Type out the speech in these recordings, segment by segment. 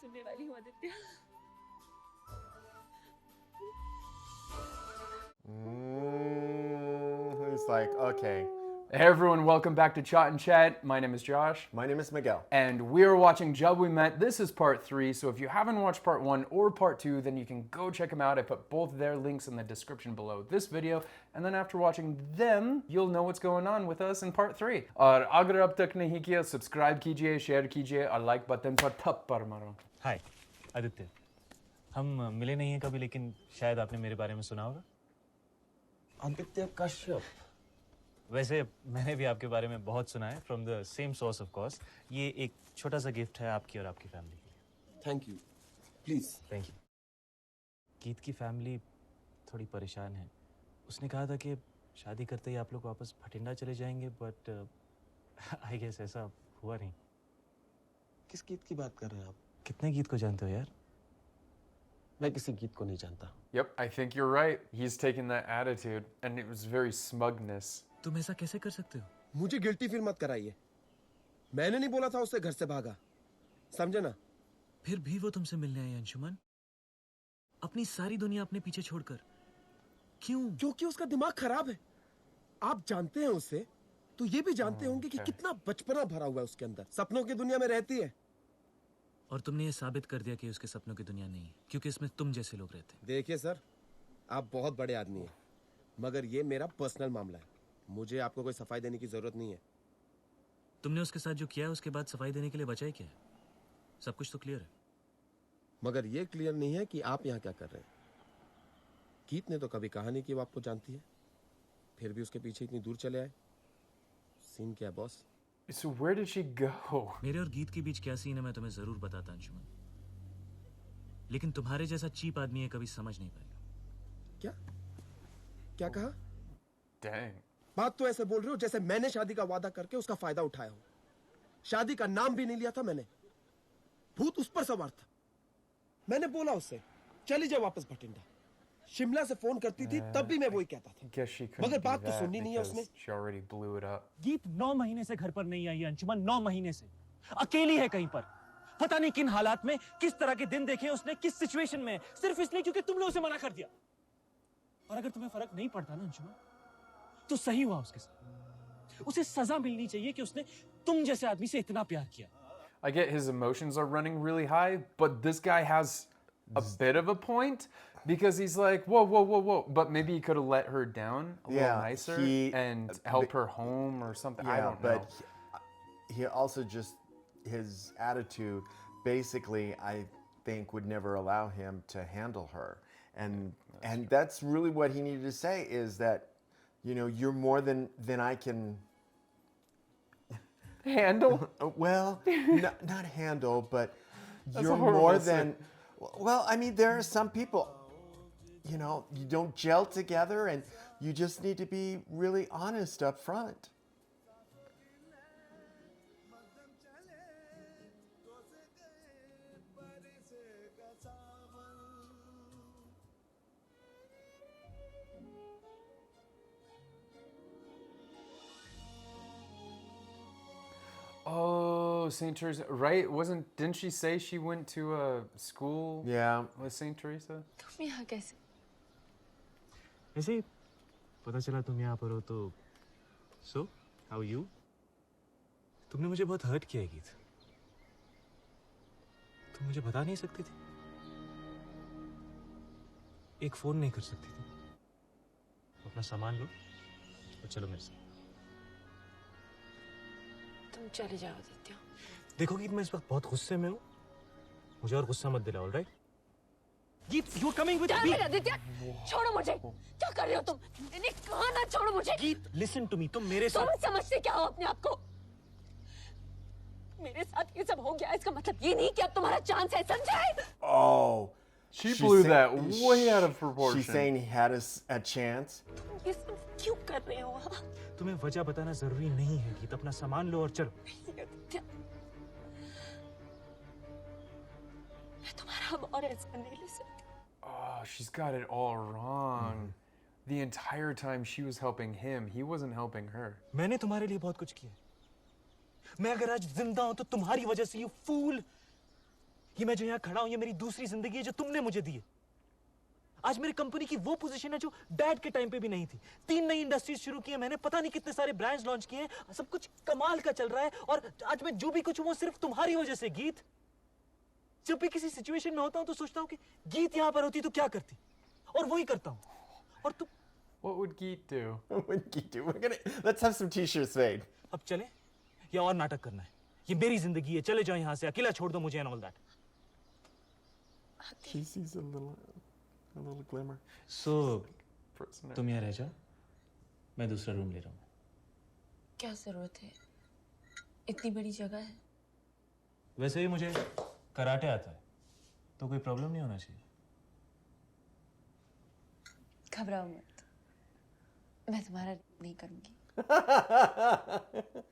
सुनने वाली हूँ Aditya. He's like, okay. Hey everyone, welcome back to ChaatNChat. My name is Josh. My name is Miguel. And we're watching Jab We Met. This is part 3, so if you haven't watched part 1 or part 2, then you can go check them out. I put both their links in the description below this video. And then after watching them, you'll know what's going on with us in part 3. और अगर अब तक नहीं किया, subscribe कीजिए, share कीजिए और like button पर थप्पड़ मारो. हाय आदित्य, हम मिले नहीं हैं कभी, लेकिन शायद आपने मेरे बारे में सुना होगा। आदित्य कश्यप। वैसे मैंने भी आपके बारे में बहुत सुना है, from the same source of course. ये एक छोटा सा गिफ्ट है आपकी और आपकी फैमिली के लिए। Thank you. Please. Thank you. गीत की फैमिली थोड़ी परेशान है। उसने कहा था कि शादी करते ही आप लोग वापस भटिंडा चले जाएंगे, बट आई गेस ऐसा हुआ नहीं। किस गीत की बात कर रहे हैं आप? कितने गीत को जानते हो यार? मैं किसी गीत को नहीं जानता। Yep, I think you're right. He's taking that attitude, and it was very smugness. तुम ऐसा कैसे कर सकते हो? मुझे गिल्टी फील मत कराइए। मैंने नहीं बोला था उससे घर से भागा, समझे ना? फिर भी वो तुमसे मिलने आए अंशुमन, अपनी सारी दुनिया अपने पीछे छोड़कर। क्यों? क्योंकि उसका दिमाग खराब है। आप जानते हैं उसे, तो ये भी जानते होंगे कि कितना बचपना भरा हुआ है उसके अंदर। सपनों की दुनिया में रहती है। और तुमने ये साबित कर दिया कि उसके सपनों की दुनिया नहीं है, क्योंकि इसमें तुम जैसे लोग रहते हैं। देखिए सर, आप बहुत बड़े आदमी हैं, मगर ये मेरा पर्सनल मामला है। मुझे आपको कोई सफाई देने की जरूरत नहीं है। तुमने उसके साथ जो किया है, उसके बाद सफाई देने के लिए बचा ही क्या है? सब कुछ तो क्लियर है। मगर ये क्लियर नहीं है कि आप यहाँ क्या कर रहे हैं। गीत ने तो कभी कहा नहीं कि वो आपको जानती है, फिर भी उसके पीछे इतनी दूर चले आए। सीन क्या है boss? So where did she go? मेरे और गीत के बीच क्या सीन है मैं तुम्हें जरूर बताता अंशुमन, लेकिन तुम्हारे जैसा चीप आदमी है कभी समझ नहीं पाएगा। क्या क्या कहा? Dang. बात तो ऐसे बोल रहे हो जैसे मैंने शादी का वादा करके उसका फायदा उठाया हो। शादी का नाम भी नहीं लिया था मैंने। भूत उस पर सवार था। मैंने बोला उससे चली जाए वापस भटिंडा। शिमला से फोन करती थी तब भी मैं वही कहता था, Guess she couldn't मगर do बात तो that सुननी नहीं है because उसने। she already blew it up. गीत 9 महीने से घर पर नहीं आई है अंशुमन, 9 महीने से अकेली है कहीं पर। पता नहीं किन हालात में, किस तरह के दिन देखे उसने, किस सिचुएशन में, सिर्फ इसलिए क्योंकि तुमने उसे मना कर दिया। और अगर तुम्हें फर्क नहीं पड़ता ना अंशुमन, तो सही हुआ उसके साथ। उसे सजा मिलनी चाहिए कि उसने तुम जैसे आदमी से इतना प्यार किया। I get his emotions are running really high, but this guy has a bit of a point because he's like, whoa, whoa, whoa, whoa. But maybe he could have let her down a little nicer and help her home or something. I don't know. But he also just, his attitude basically, I think, would never allow him to handle her. And that's really what he needed to say is that, you know, you're more than I can Handle? well, not handle, but That's you're a horrible more thing. than, well, I mean, there are some people, you know, you don't gel together and you just need to be really honest up front. Oh, St. Teresa, right? Didn't she say she went to a school Yeah. with St. Teresa? तुम यहाँ कैसे? ऐसे ही पता चला तुम यहाँ पर हो तो सो हाउ यू? तुमने मुझे बहुत हर्ट किया है गीत। तुम मुझे बता नहीं सकती थी, एक फोन नहीं कर सकती थी। अपना सामान लो और चलो मेरे साथ। तुम चले जाओ आदित्य। देखो गीत, मैं इस वक्त बहुत गुस्से में हूँ, मुझे और गुस्सा मत दिलाओ, ऑलराइट? गीत, you coming with me? Aditya, छोड़ो मुझे। क्या कर रहे हो तुम? मैंने कहा ना छोड़ो मुझे। गीत, लिसन टू मी, तुम मेरे साथ। तुम समझते क्या हो अपने आप को? मेरे साथ ये सब हो गया, इसका मतलब ये नहीं कि अब तुम्हारा चांस है, समझे? Oh. She she's blew say- that way out of proportion. She's saying he had a chance. ये सब क्यों कर रहे हो? हाँ? तुम्हें वजह बताना जरूरी नहीं है गीत, अपना सामान लो और चलो। आदित्य, मैं तुम्हारा अब और ऐसा नहीं ले सकती। Oh, she's got it all wrong. The entire time she was helping him, he wasn't helping her. मैंने तुम्हारे लिए बहुत कुछ किया। मैं अगर आज जिंदा हूं तो तुम्हारी वजह से, यू फूल। ये मैं जो यहाँ खड़ा हूँ, ये मेरी दूसरी जिंदगी है जो तुमने मुझे दी है। आज मेरी कंपनी की वो पोजीशन है जो डैड के टाइम पे भी नहीं थी। 3 नई इंडस्ट्रीज शुरू की है मैंने, पता नहीं कितने सारे ब्रांड्स लॉन्च किए हैं, सब कुछ कमाल का चल रहा है। और आज मैं जो भी कुछ हूँ वो सिर्फ तुम्हारी वजह से। गीत, जब भी किसी सिचुएशन में होता हूँ तो सोचता हूँ कि गीत यहाँ पर होती तो क्या करती, और वही करता हूँ। और तुम What would Geet do? What would Geet do? Let's have some t-shirts made. अब चले या और नाटक करना है? ये मेरी जिंदगी है, चले जाओ यहाँ से, अकेला छोड़ दो मुझे and all that. She sees a little glimmer. So, तुम यहाँ रह जाओ, मैं दूसरा रूम ले रहा हूँ। क्या जरूरत है, इतनी बड़ी जगह है। वैसे भी मुझे कराटे आता है, तो कोई प्रॉब्लम नहीं होना चाहिए। घबराओ मत, मैं तुम्हारा नहीं करूंगी।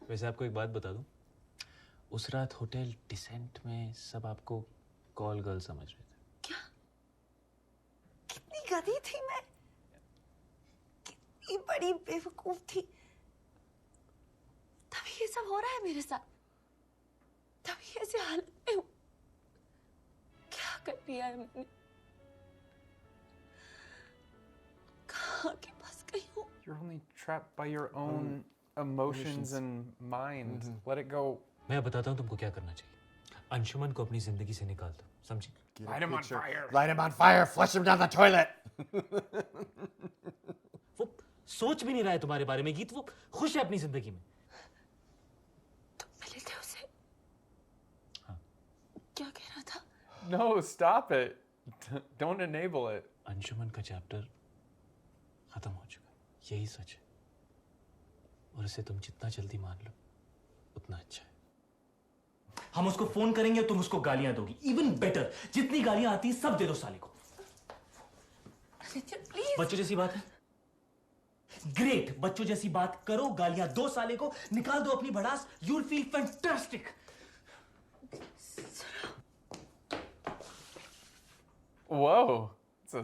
वैसे आपको एक बात बता दूं, उस रात होटल डिसेंट में सब आपको कॉल गर्ल समझ रहे थे। क्या? कितनी गधी थी मैं, कितनी बड़ी बेवकूफ थी। तभी ये सब हो रहा है मेरे साथ, तभी ऐसे हालत में हूं। क्या कर दिया है मैंने, कहाँ के पास गई हूँ। You're only trapped by your own emotions and mind. Let it go. मैं बताता हूँ तुमको क्या करना चाहिए। अंशुमन को अपनी जिंदगी से निकाल दो, समझी? Light him on fire. Light him on fire. Flush him down the toilet. वो सोच भी नहीं रहा है तुम्हारे बारे में गीत, वो खुश है अपनी जिंदगी में। तुम मिले थे उसे? हाँ। क्या कह रहा था? No, stop it. Don't enable it. Anshuman का चैप्टर खत्म हो चुका, यही सच है। और इसे तुम जितना जल्दी मान लो उतना अच्छा है। हम उसको फोन करेंगे और तुम उसको गालियां दोगी। इवन बेटर, जितनी गालियां आती हैं सब दे दो साले को। प्लीज। बच्चों जैसी बात है। ग्रेट, बच्चों जैसी बात करो, गालियां दो साले को, निकाल दो अपनी भड़ास। You will feel fantastic. Whoa. It's a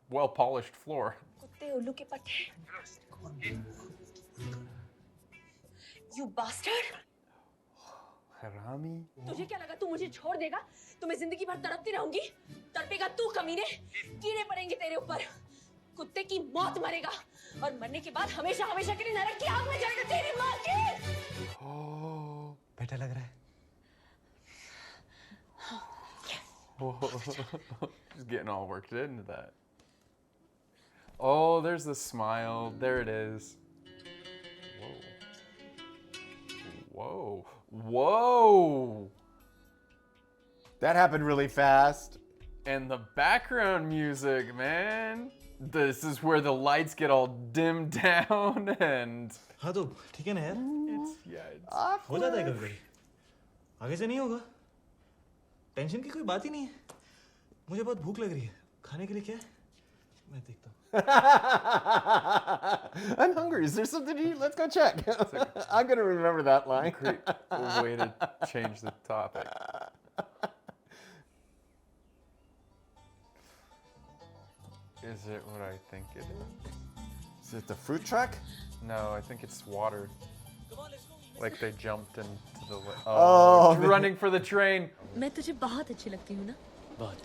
well-polished floor. कुत्ते उल्लू के पट्टे। You bastard! Harami? तुझे क्या लगा तू मुझे छोड़ देगा तो मैं जिंदगी भर तड़पती रहूंगी? तड़पेगा तू कमीने, कीड़े पड़ेंगे तेरे ऊपर, कुत्ते की मौत मरेगा और मरने के बाद हमेशा हमेशा के लिए नरक की आग में जलेगा तेरी माँ की। Oh. बेटा लग रहा है। Just getting all worked into that. Oh, there's the smile. There it is. Whoa. Whoa. Whoa. That happened really fast. And the background music, man. This is where the lights get all dimmed down and हाँ तो ठीक है ना यार, it's हो जाता है कभी कभी, आगे से नहीं होगा। टेंशन की कोई बात ही नहीं है। मुझे बहुत भूख लग रही है, खाने के लिए क्या है मैं देखता हूँ। I'm hungry. Is there something to eat? Let's go check. I'm gonna remember that line. great way to change the topic. Is it what I think it is? Is it the fruit truck? No, I think it's water. Like they jumped into the Oh, running for the train. मैं तुझे बहुत अच्छी लगती हूँ ना? बहुत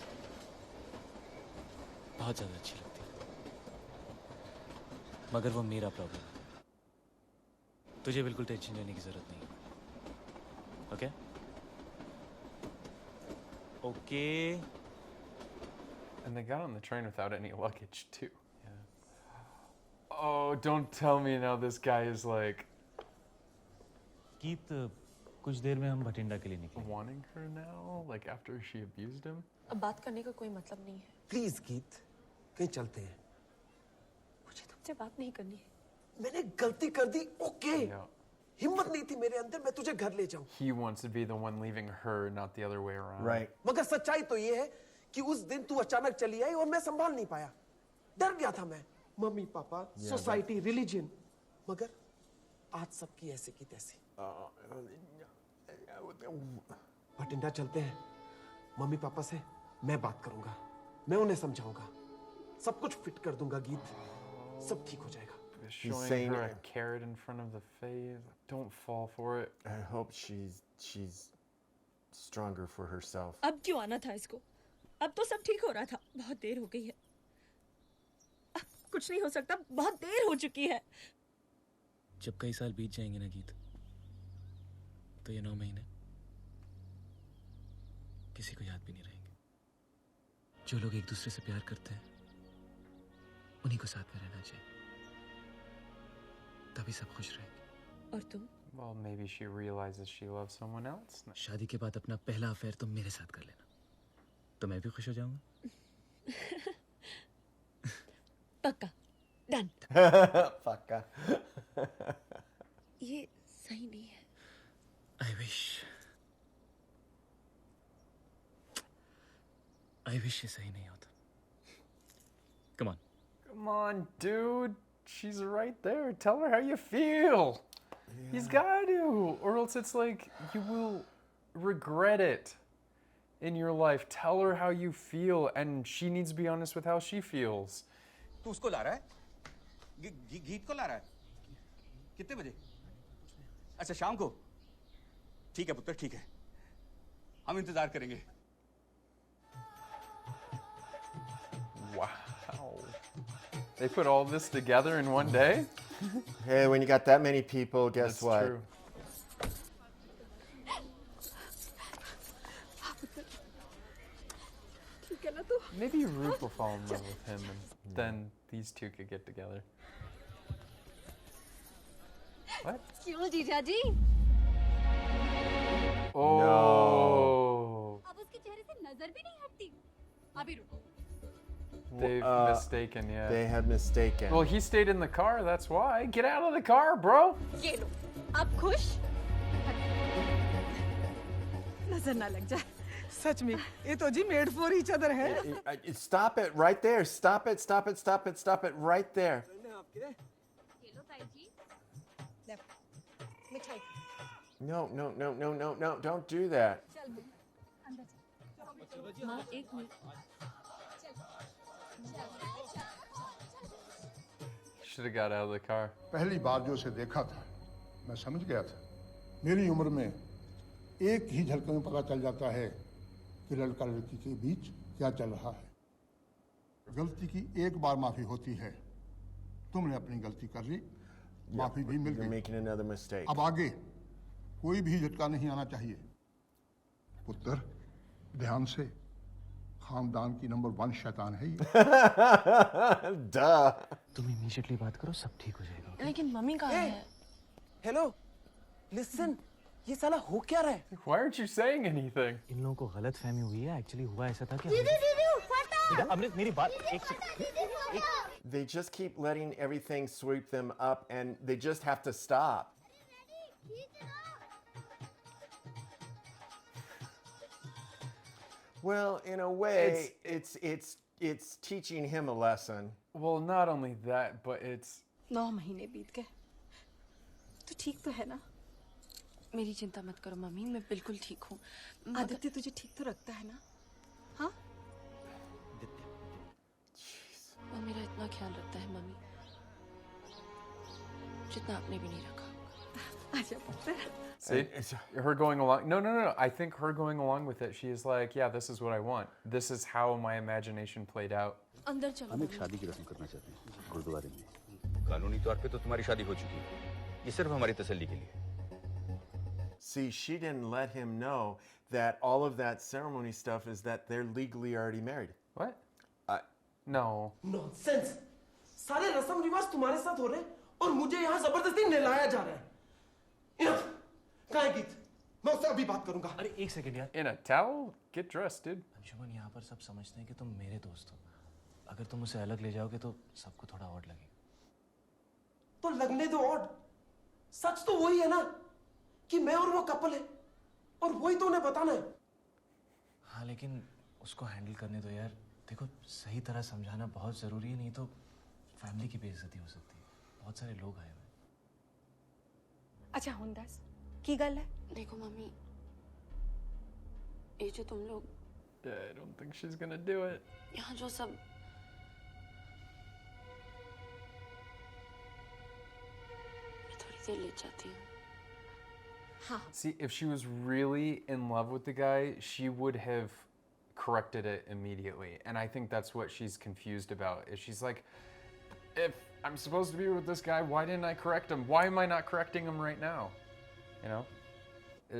बहुत ज्यादा अच्छी लगती है, मगर वो मेरा प्रॉब्लम है। तुझे बिल्कुल टेंशन लेने की जरूरत नहीं है। Okay okay. And they got on the train without any luggage too. Yeah. Oh, don't tell me now this guy is like गीत, कुछ देर में हम भटिंडा के लिए निकले। wanting her now, like after she abused him. अब बात करने का कोई मतलब नहीं है। प्लीज गीत, कहीं चलते हैं। मुझे तुमसे बात नहीं करनी है। मैंने गलती कर दी, ओके। Yeah. हिम्मत नहीं थी मेरे अंदर, मैं तुझे घर ले जाऊं। He wants to be the one leaving her, not the other way around. Right. मगर सच्चाई तो ये है कि उस दिन तू अचानक चली आई और मैं संभाल नहीं पाया। डर गया था मैं, मम्मी पापा, सोसाइटी, रिलीजन। मगर आज सबकी ऐसे की तैसी। भटिंडा चलते हैं, मम्मी पापा से मैं बात करूंगा, मैं उन्हें समझाऊंगा, सब कुछ फिट कर दूंगा गीत, सब ठीक हो जाएगा। Showing saying her a it. carrot in front of the face. Don't fall for it. I hope she's stronger for herself. अब क्यों आना था इसको? अब तो सब ठीक हो रहा था. बहुत देर हो गई है. अब कुछ नहीं हो सकता. बहुत देर हो चुकी है. जब कई साल बीत जाएंगे ना गीत, तो ये 9 महीने किसी को याद भी नहीं रहेंगे. जो लोग एक दूसरे से प्यार करते हैं, उन्हीं को साथ में रहना चाहिए. तभी सब खुश रहेंगे. और तुम? Well, maybe she realizes she loves someone else. शादी के बाद अपना पहला अफेयर तुम मेरे साथ कर लेना, तो मैं भी खुश हो जाऊंगा. पक्का. डन. Fucka. ये सही नहीं है. I wish ये सही नहीं होता. Come on. Come on, dude. She's right there. Tell her how you feel. He's got to, or else it's like you will regret it in your life. Tell her how you feel, and she needs to be honest with how she feels. तू उसको ला रहा है? गीत को ला रहा है? कितने बजे? अच्छा शाम को. ठीक है पुत्र, ठीक है. हम इंतजार करेंगे. Wow. They put all this together in one day? Hey, when you got that many people, guess That's what? true. ठीक है ना तू? Maybe Roop will fall in love with him, and then these two could get together. What? क्यों जीजा जी? Oh. अब उसके चेहरे से नजर भी नहीं हटती. अभी रुको. They've mistaken, yeah. They had mistaken. Well, he stayed in the car, that's why. Get out of the car, bro. ये लो. अब खुश? नजर ना लग जाए. सच में ये तो जी मेड फॉर ईच अदर है. Stop it right there. Stop it, stop it, stop it, stop it right there. ये लो ताई जी. मिठाई. No, no, no, no, no, no. Don't do that. चल अंदर चल. माँ एक minute. Should have got out of the car. पहली बार जो उसे देखा था, मैं समझ गया था. मेरी उम्र में एक ही झलक में पता चल जाता है कि लड़का लड़की के बीच क्या चल रहा है. गलती की एक बार माफी होती है. तुमने अपनी गलती कर ली, माफी भी मिल You're गई. making another mistake. अब आगे कोई भी झटका नहीं आना चाहिए. पुत्र, ध्यान से. खानदान की नंबर 1 शैतान है ये. Duh. तुम इमीडिएटली बात करो, सब ठीक हो जाएगा. लेकिन मम्मी कहाँ है? हेलो, लिसन, ये साला हो क्या रहा है? Why aren't you saying anything? इन लोगों को गलत फहमी हुई है. एक्चुअली हुआ ऐसा था कि अमृत मेरी बात एक They just keep letting everything sweep them up, and they just have to stop. Well, in a way, it's teaching him a lesson. Well, not only that, but it's 9 महीने बीत गए. तू ठीक तो है ना? मेरी चिंता मत करो मम्मी, मैं बिल्कुल ठीक हूँ. आदित्य तुझे ठीक तो रखता है ना? हाँ? वो मेरा इतना ख्याल रखता है मम्मी, जितना आपने भी नहीं रखा. आजा पुत्र. see her going along. No. I think her going along with it. She is like, yeah, this is what I want. This is how my imagination played out. अंदर चलो. हम एक शादी की रस्म करना चाहते हैं गुरुद्वारे में. कानूनी तौर पे तो तुम्हारी शादी हो चुकी है. ये सिर्फ हमारी तसल्ली के लिए. See, she didn't let him know that all of that ceremony stuff is that they're legally already married. What? I- No. Nonsense. सारे रस्म रिवाज तुम्हारे साथ हो रहे हैं और मुझे यहाँ जबरदस्ती नहलाया जा रहा है. कहाँ है गीत? मैं उससे अभी बात करूंगा. अरे एक सेकंड यार. In a towel? Get dressed, dude. Anshuman, यहाँ पर सब समझते हैं कि तुम मेरे दोस्त हो. अगर तुम उसे अलग ले जाओगे तो सबको थोड़ा ऑड लगेगा. तो लगने दो ऑड. सच तो वही है ना कि मैं और वो कपल है, और वही तो उन्हें बताना है. हाँ, लेकिन उसको हैंडल करने दो यार. देखो, सही तरह समझाना बहुत जरूरी है, नहीं तो फैमिली की बेइज्जती हो सकती है. बहुत सारे लोग आए हुए हैं. अच्छा हुंदास, की गल है? देखो मम्मी, ये जो तुम लोग Yeah, I don't think she's gonna do it. यहाँ जो सब मैं थोड़ी देर ले जाती हूँ. हाँ. See, if she was really in love with the guy, she would have corrected it immediately. And I think that's what she's confused about. Is she's like, if I'm supposed to be with this guy, why didn't I correct him? Why am I not correcting him right now? You know?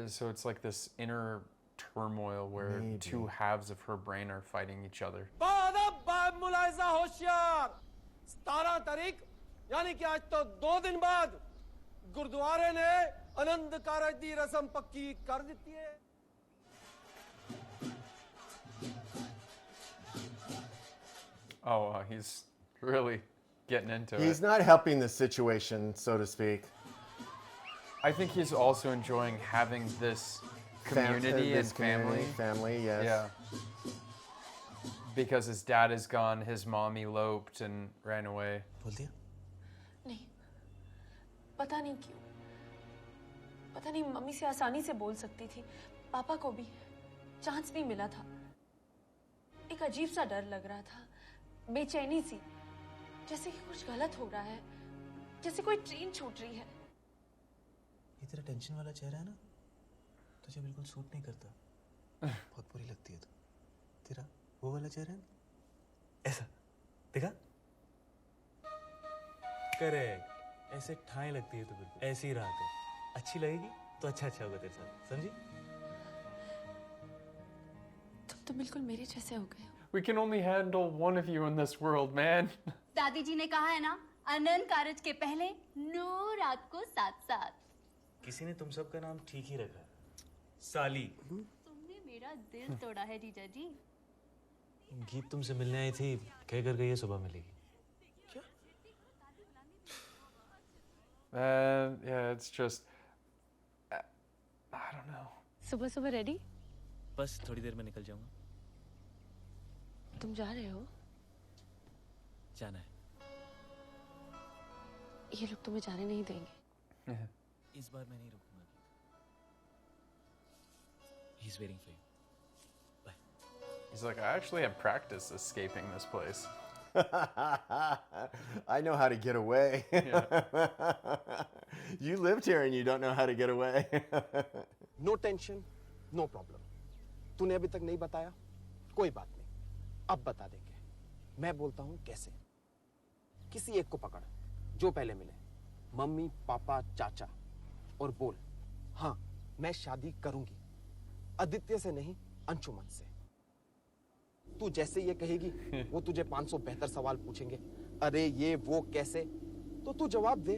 So it's like this inner turmoil where two halves of her brain are fighting each other. 17 तारीख यानी कि आज तो 2 दिन बाद गुरुद्वारे ने आनंद कारज दी रस्म पक्की कर दी है. Oh, he's really getting into it. He's not helping the situation, so to speak. I think he's also enjoying having this community and family. Family, yes. Yeah. Because his dad is gone, his mom eloped and ran away. बोल दिया? नहीं. पता नहीं क्यों. पता नहीं mummy से आसानी से बोल सकती थी. पापा को भी चांस भी मिला था. एक अजीब सा डर लग रहा था. बेचैनी सी. जैसे कि कुछ गलत हो रहा है. जैसे कोई ट्रेन छूट रही है. ये तेरा टेंशन वाला चेहरा है ना, तुझे बिल्कुल सूट नहीं करता. बहुत बुरी लगती है तू. तेरा वो वाला चेहरा है ना, ऐसा देखा? करेक्ट. ऐसे ठाएं लगती है तो बिल्कुल ऐसी ही रहा कर. अच्छी लगेगी तो अच्छा होगा तेरे साथ, समझी? तुम तो बिल्कुल मेरे जैसे हो गए हो. We can only handle one of you in this world, man. दादी जी ने कहा है ना, अनंत कारज के पहले 9 रात को 7. किसी ने तुम सब का नाम ठीक ही रखा. साली. तुमने मेरा दिल तोड़ा है जीजा जी. गीत तुमसे मिलने आई थी, कह कर गई है सुबह मिलेगी. Yeah, it's just, I don't know. सुबह रेडी? बस थोड़ी देर में निकल जाऊंगा. तुम जा रहे हो? जाना है. ये लोग तुम्हें जाने नहीं देंगे. इस बार मैं नहीं रुकूंगा. He's waiting for you. Bye. He's like, I actually have practice escaping this place. I know how to get away. You lived here and you don't know how to get away. No tension, no problem. तूने अभी तक नहीं बताया, कोई बात नहीं. अब बता देंगे. मैं बोलता हूं कैसे. किसी एक को पकड़, जो पहले मिले. मम्मी, पापा, चाचा, और बोल, हाँ, मैं शादी करूंगी. आदित्य से नहीं, अंशुमन से. तू जैसे ये कहेगी, वो तुझे 500 बेहतर सवाल पूछेंगे. अरे ये वो कैसे? तो तू जवाब दे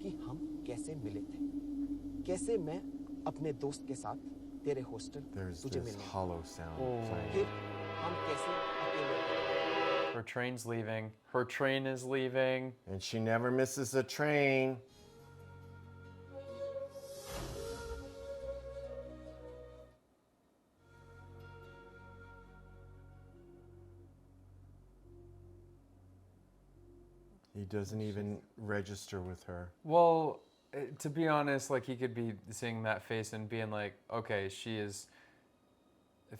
कि हम कैसे मिले थे. कैसे मैं अपने दोस्त के साथ तेरे हॉस्टल तुझे मिलने. Hollow sound playing. फिर हम कैसे अकेले. Her train's leaving. Her train is leaving. And she never misses a train. He doesn't even register with her. Well, to be honest, like he could be seeing that face and being like, okay, she is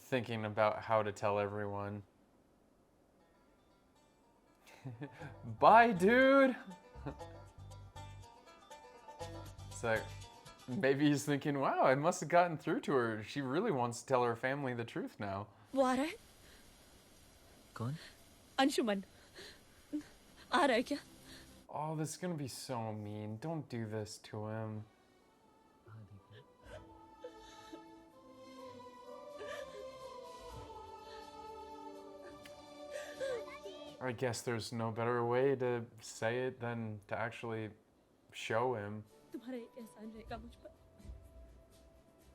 thinking about how to tell everyone. Bye, dude. It's like, maybe he's thinking, wow, I must have gotten through to her. She really wants to tell her family the truth now. वो आ रहा है? कौन? अंशुमन. आ रहा है क्या? Oh, this is gonna be so mean. Don't do this to him. I guess there's no better way to say it than to actually show him. तुम्हारा एक एहसान रहेगा मुझ पर.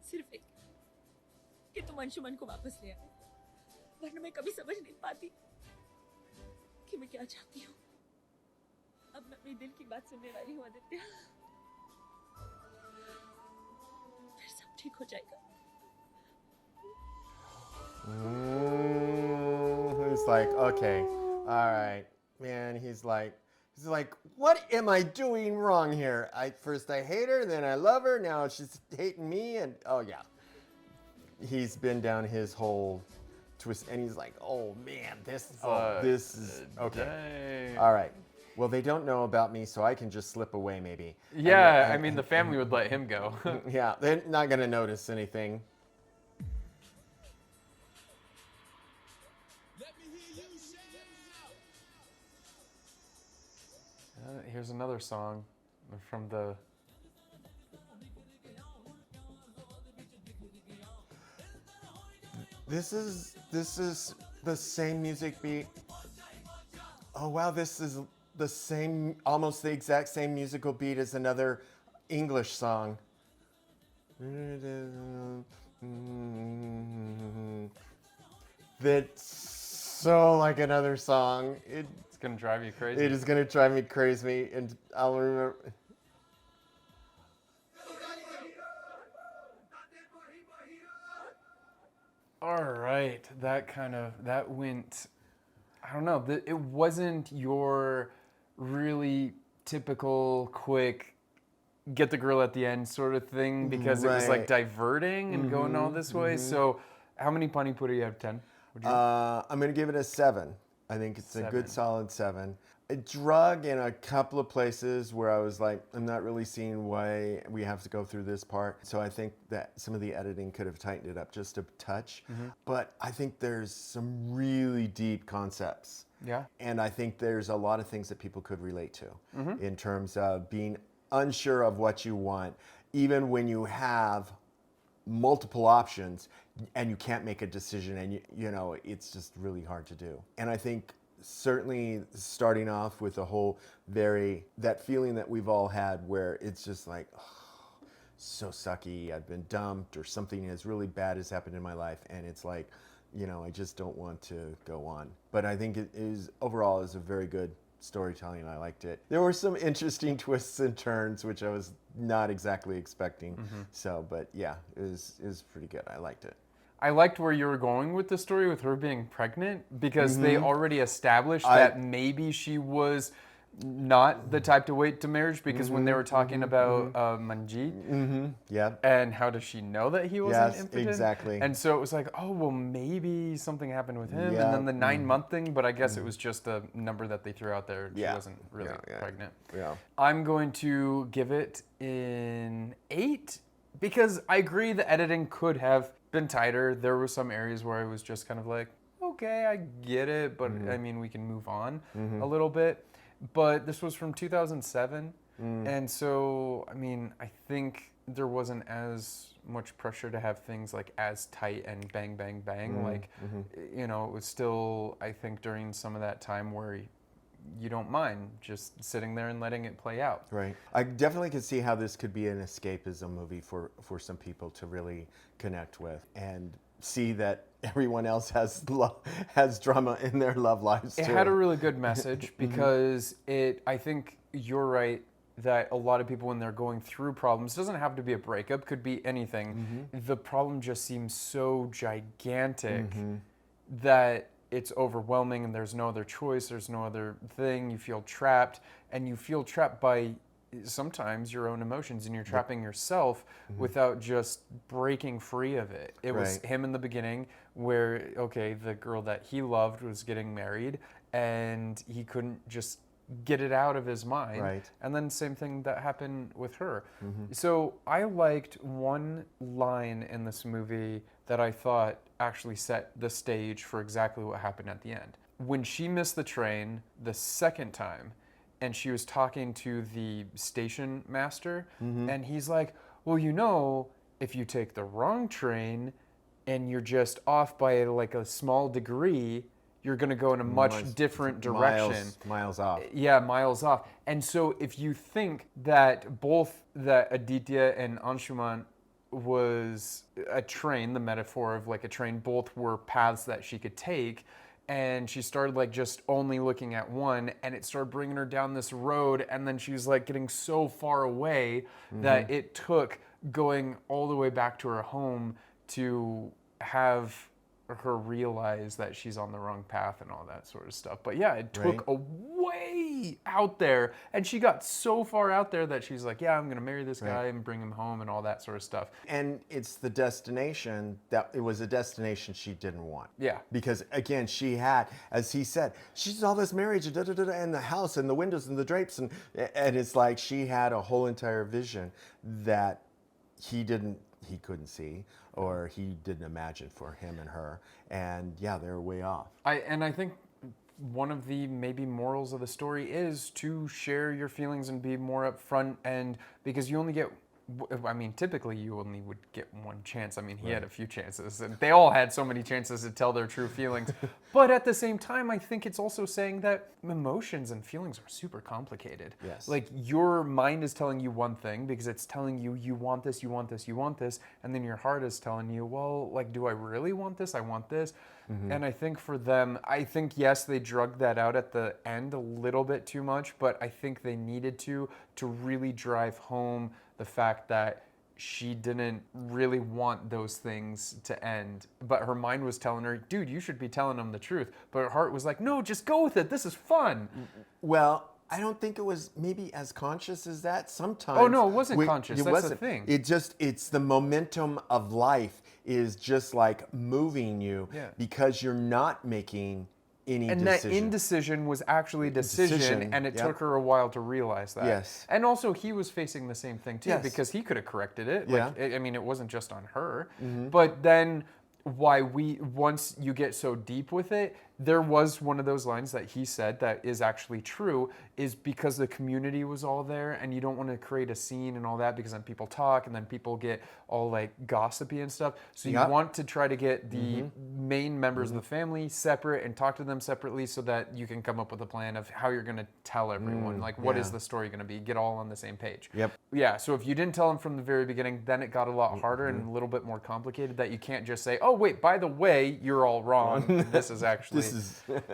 सिर्फ एक, कि तुम अंशुमन को वापस ले आए. वरना मैं कभी समझ नहीं पाती कि मैं क्या चाहती हूँ. अब मैं अपने दिल की बात सुनने वाली हूँ आदित्य. फिर सब ठीक हो जाएगा. He's like, okay, all right, man. He's like, what am I doing wrong here? First I hate her, then I love her. Now she's hating me, and oh yeah. He's been down his whole twist, and he's like, oh man, this is okay. Dang. All right. well, they don't know about me, so I can just slip away maybe. Yeah, I mean, the family would let him go. Yeah, they're not going to notice anything. Here's another song from the... This is the same music beat. Oh wow, this is the same, almost the exact same musical beat as another English song. That's so like another song. It's gonna drive you crazy. It is gonna drive me crazy, and I'll remember. All right, that went, I don't know, it wasn't your really typical quick get the girl at the end sort of thing, because it was like diverting and going all this way. So how many Pani Puri out of 10? I'm gonna give it a 7. I think it's a good solid 7. It drug in a couple of places where I was like, I'm not really seeing why we have to go through this part. So I think that some of the editing could have tightened it up just a touch. But I think there's some really deep concepts. Yeah. And I think there's a lot of things that people could relate to in terms of being unsure of what you want, even when you have multiple options and you can't make a decision, and you know it's just really hard to do. And I think certainly starting off with the whole that feeling that we've all had where it's just like, oh, so sucky, I've been dumped, or something as really bad has happened in my life, and it's like, you know, I just don't want to go on. But I think it is overall is a very good storytelling. I liked it. There were some interesting twists and turns which I was not exactly expecting. So, but yeah, it was pretty good. I liked it. I liked where you were going with the story with her being pregnant, because they already established that maybe she was not the type to wait to marriage, because when they were talking about Manjeet, and how does she know that he wasn't impotent? Exactly. And so it was like, oh, well, maybe something happened with him, and then the 9-month thing, but I guess it was just a number that they threw out there. She wasn't really pregnant. I'm going to give it an 8, because I agree the editing could have been tighter. There were some areas where I was just kind of like, okay, I get it, but I mean, we can move on a little bit. But this was from 2007, and so, I mean, I think there wasn't as much pressure to have things like as tight and bang, bang, bang. Like, you know, it was still, I think, during some of that time where you don't mind just sitting there and letting it play out. Right. I definitely could see how this could be an escapism movie for some people to really connect with and see that everyone else has drama in their love lives too. It had a really good message, because I think you're right that a lot of people, when they're going through problems, doesn't have to be a breakup, could be anything. The problem just seems so gigantic that it's overwhelming, and there's no other choice, there's no other thing. You feel trapped, and you feel trapped by sometimes your own emotions, and you're trapping yourself without just breaking free of it. It was him in the beginning where, okay, the girl that he loved was getting married, and he couldn't just get it out of his mind. And then same thing that happened with her. So I liked one line in this movie that I thought actually set the stage for exactly what happened at the end. When she missed the train the second time, and she was talking to the station master, and he's like, well, you know, if you take the wrong train and you're just off by like a small degree, you're going to go in a much different direction. Miles off. Yeah, miles off. And so if you think that that Aditya and Anshuman was a train, the metaphor of like a train, both were paths that she could take, and she started like just only looking at one, and it started bringing her down this road, and then she was like getting so far away that it took going all the way back to her home to have her realize that she's on the wrong path and all that sort of stuff. But yeah, it took a way out there. And she got so far out there that she's like, yeah, I'm going to marry this guy and bring him home and all that sort of stuff. And it's the destination that it was a destination she didn't want. Yeah. Because again, she had, as he said, she's all this marriage and the house and the windows and the drapes and it's like she had a whole entire vision that he couldn't see or he didn't imagine for him and her. And yeah, they're way off. I think one of the maybe morals of the story is to share your feelings and be more upfront, and because you only get, I mean, typically you only would get one chance. I mean, he had a few chances, and they all had so many chances to tell their true feelings. But at the same time, I think it's also saying that emotions and feelings are super complicated. Yes. Like, your mind is telling you one thing because it's telling you, you want this, you want this, you want this. And then your heart is telling you, well, like, do I really want this? I want this. And I think for them, I think, yes, they drugged that out at the end a little bit too much, but I think they needed to really drive home the fact that she didn't really want those things to end. But her mind was telling her, dude, you should be telling them the truth. But her heart was like, no, just go with it. This is fun. Well, I don't think it was maybe as conscious as that. Sometimes. Oh, no, it wasn't conscious. That's the thing. It's the momentum of life is just like moving you because you're not making any and decision. that indecision was actually decision, and it took her a while to realize that. Yes. And also, he was facing the same thing too, because he could have corrected it. Yeah. Like, I mean, it wasn't just on her. But then, once you get so deep with it, there was one of those lines that he said that is actually true, is because the community was all there and you don't want to create a scene and all that, because then people talk and then people get all like gossipy and stuff. So you want to try to get the main members of the family separate and talk to them separately so that you can come up with a plan of how you're going to tell everyone, like what is the story going to be, get all on the same page. Yep. Yeah, so if you didn't tell them from the very beginning, then it got a lot harder and a little bit more complicated, that you can't just say, oh wait, by the way, you're all wrong. This is actually...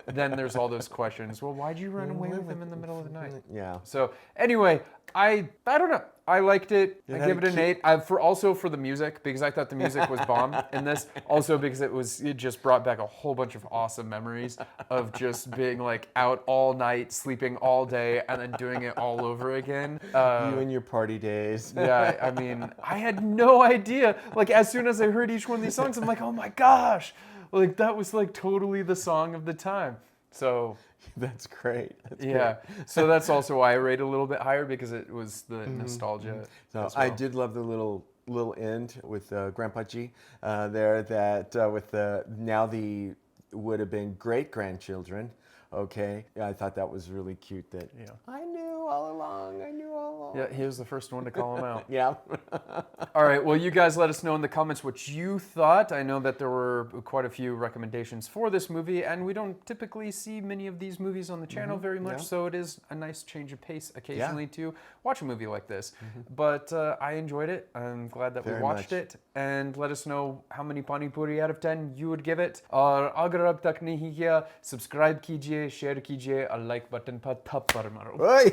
Then there's all those questions. Well, why'd you run away with him in the middle of the night? Yeah. So anyway, I don't know. I liked it. I give it an 8. Also for the music, because I thought the music was bomb in this. Also because it just brought back a whole bunch of awesome memories of just being like out all night, sleeping all day, and then doing it all over again. You and your party days. Yeah, I mean, I had no idea. Like, as soon as I heard each one of these songs, I'm like, oh my gosh. Like, that was like totally the song of the time. So that's great. That's yeah. great. So that's also why I rate a little bit higher, because it was the nostalgia. So as well. I did love the little end with Grandpa G there, that with the now the would have been great grandchildren. Okay, I thought that was really cute. That I knew all along. Yeah, he was the first one to call him out. Yeah. All right, well, you guys let us know in the comments what you thought. I know that there were quite a few recommendations for this movie, and we don't typically see many of these movies on the channel very much, so it is a nice change of pace occasionally to watch a movie like this. But I enjoyed it. I'm glad that we watched it. And let us know how many Pani Puri out of 10 you would give it. और अगर अब तक नहीं किया, subscribe कीजिए, share कीजिए और like button पर थप्पड़ मारो. Oi!